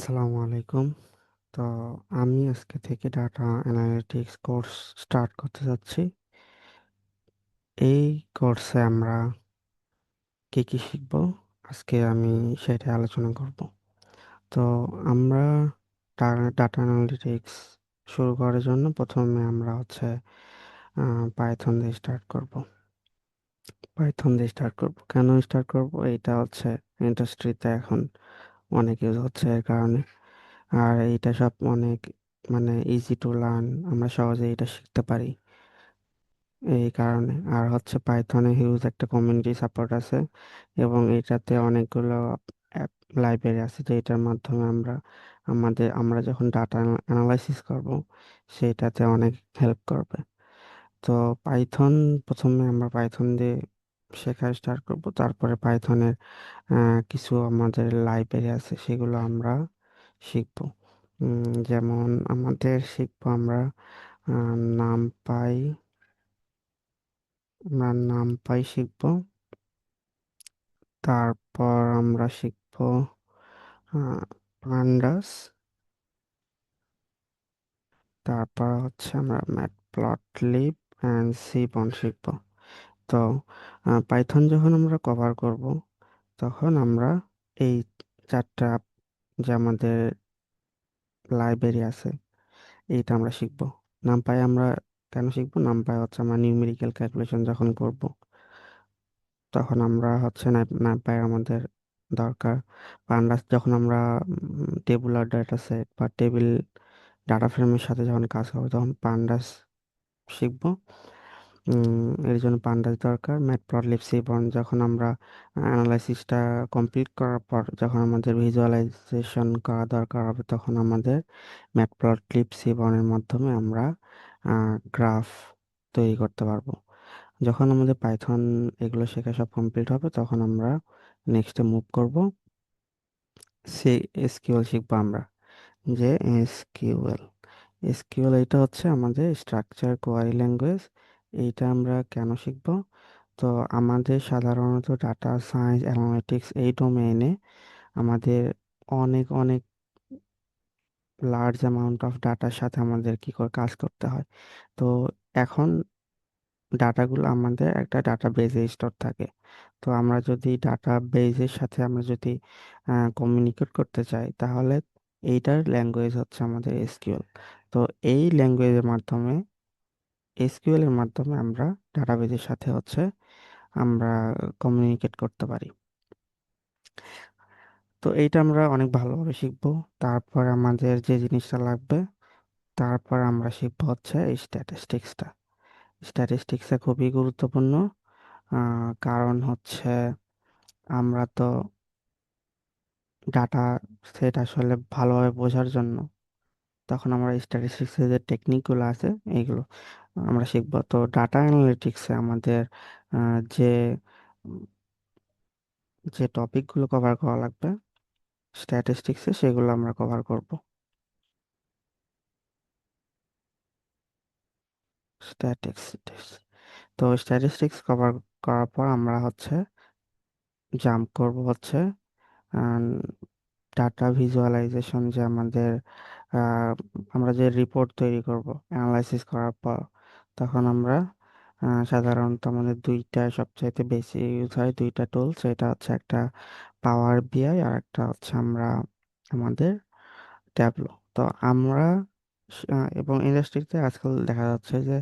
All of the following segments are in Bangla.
আসসালামু আলাইকুম। তো আমি আজকে থেকে ডাটা অ্যানালিটিক্স কোর্স স্টার্ট করতে যাচ্ছি। এই কোর্সে আমরা কি কি শিখব, আজকে আমি সেটা আলোচনা করব। তো আমরা ডাটা অ্যানালিটিক্স শুরু করার জন্য প্রথমে আমরা পাইথন দিয়ে স্টার্ট করব। কেন স্টার্ট করব? এটা হচ্ছে ইন্ডাস্ট্রিতে এখন অনেক ইউজ হচ্ছে এর কারণে। আর এইটা সব অনেক ইজি টু লার্ন, আমরা সহজে এটা শিখতে পারি এই কারণে। আর হচ্ছে পাইথনে হিউজ একটা কমিউনিটি সাপোর্ট আছে এবং এটাতে অনেকগুলো অ্যাপ লাইব্রেরি আছে, যেটার মাধ্যমে আমরা যখন ডাটা অ্যানালাইসিস করব সেটাতে অনেক হেল্প করবে। তো পাইথন প্রথমে আমরা পাইথন দিয়ে শেখা স্টার্ট করব, তারপরে পাইথনের কিছু আমাদের লাইব্রেরি আছে সেগুলো আমরা শিখব। যেমন শিখবো নামপাই নামপাই শিখবো। তারপর আমরা শিখবো পান্ডাস। তারপর হচ্ছে আমরা ম্যাটপ্লটলিব অ্যান্ড সিবন শিখবো। তো পাইথন যখন আমরা কভার করব, তখন আমরা এই চারটা যে আমাদের লাইব্রেরি আছে এইটা আমরা শিখবো। নামপাই আমরা কেন শিখবো? নামপাই হচ্ছে আমরা নিউমেরিক্যাল ক্যালকুলেশন যখন করব, তখন আমরা নামপাই আমাদের দরকার। পান্ডাস যখন আমরা টেবুলার ডাটা সেট বা টেবিল ডাটা ফ্রেমের সাথে যখন কাজ করবো, তখন পান্ডাস শিখবো। এর জন্য পান্ডাস দরকার। ম্যাটপ্লটলিব সিবন যখন আমরা অ্যানালাইসিসটা কমপ্লিট করার পর যখন আমাদের ভিজুয়ালাইজেশন করা দরকার হবে, তখন আমাদের ম্যাটপ্লটলিব সিবনের মাধ্যমে আমরা গ্রাফ তৈরি করতে পারবো। যখন আমাদের পাইথন এগুলো শেখা সব কমপ্লিট হবে, তখন আমরা নেক্সটে মুভ করব। সে এসকিউএল শিখবো আমরা। যে এসকিউএল এসকিউএল এটা হচ্ছে আমাদের স্ট্রাকচার কোয়ারি ল্যাঙ্গুয়েজ। এইটা আমরা কেন শিখবো? তো আমাদের সাধারণত ডাটা সায়েন্স অ্যানালিটিক্স এই ডোমেইনে আমাদের অনেক অনেক লার্জ অ্যামাউন্ট অফ ডাটার সাথে আমাদের কি করে কাজ করতে হয়। তো এখন ডাটাগুলো আমাদের একটা ডাটা বেজে স্টোর থাকে। তো আমরা যদি ডাটা বেজের সাথে আমরা যদি কমিউনিকেট করতে চাই, তাহলে এইটার ল্যাঙ্গুয়েজ হচ্ছে আমাদের এসকিউএল। তো এই ল্যাঙ্গুয়েজের মাধ্যমে এসকিউএল এর মাধ্যমে আমরা ডাটাবেজের সাথে আমরা কমিউনিকেট করতে পারি। তো এইটা আমরা অনেক ভালোভাবে শিখবো। তারপর আমাদের যে জিনিসটা লাগবে, তারপর আমরা শিখবো হচ্ছে এই স্ট্যাটিস্টিক্সটা। স্ট্যাটিস্টিক্সটা খুবই গুরুত্বপূর্ণ। কারণ হচ্ছে আমরা তো ডাটা সেট আসলে ভালোভাবে বোঝার জন্য তখন আমরা স্ট্যাটিস্টিক্সের যে টেকনিকগুলো আছে এইগুলো আমরা শিখবো। তো ডাটা অ্যানালিটিক্সে আমাদের আহ, যে উম, যে টপিকগুলো কভার করা লাগবে স্ট্যাটিস্টিক্সে, সেগুলো আমরা কভার করব। স্ট্যাটিস্টিক্স তো স্ট্যাটিস্টিক্স কভার করার পর আমরা জাম্প করব ডাটা ভিজুয়ালাইজেশন, যে আহ, আমরা যে রিপোর্ট তৈরি করব অ্যানালাইসিস করার পর, তখন আমরা সাধারণত আমাদের দুইটা সবচাইতে বেশি ইউজ হয় দুইটা টুল। সেটা হচ্ছে একটা পাওয়ার বিআই আর একটা হচ্ছে আমাদের ট্যাবলো। তো আমরা এবং ইন্ডাস্ট্রিতে আজকাল দেখা যাচ্ছে যে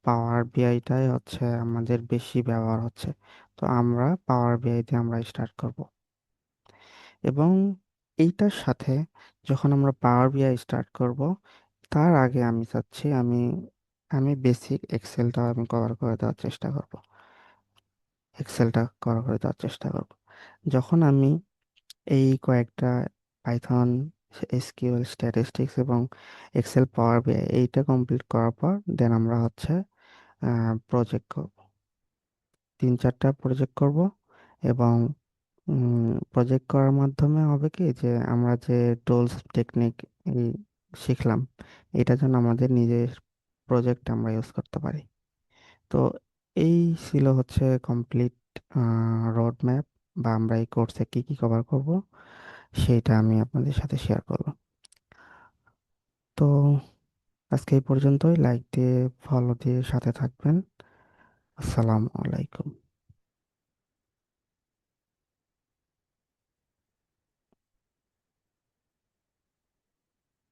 পাওয়ার বিআইটাই হচ্ছে আমাদের বেশি ব্যবহার হচ্ছে। তো আমরা পাওয়ার বিআই দিয়ে আমরা স্টার্ট করব। এবং এইটার সাথে যখন আমরা পাওয়ার বিআই স্টার্ট করব, তার আগে আমি চাচ্ছি আমি আমি বেসিক এক্সেলটা আমি কভার করে দেওয়ার চেষ্টা করব। যখন আমি এই কয়েকটা পাইথন, এসকিউএল, স্ট্যাটিস্টিক্স এবং এক্সেল, পাওয়ার বিআই এইটা কমপ্লিট করার পর দেন আমরা প্রজেক্ট করব। 3-4টা প্রজেক্ট করব এবং প্রজেক্ট করার মাধ্যমে হবে কি যে আমরা যে টুলস টেকনিক এই শিখলাম, এটা যেন আমাদের নিজের প্রজেক্ট আমরা ইউজ করতে পারি। তো এই ছিল হচ্ছে কমপ্লিট রোড ম্যাপ, বা আমরা এই কোর্সে কি কি কভার করব সেইটা আমি আপনাদের সাথে শেয়ার করব। তো আজকে এই পর্যন্তই। লাইক দিয়ে, ফলো দিয়ে সাথে থাকবেন। আসসালামু আলাইকুম।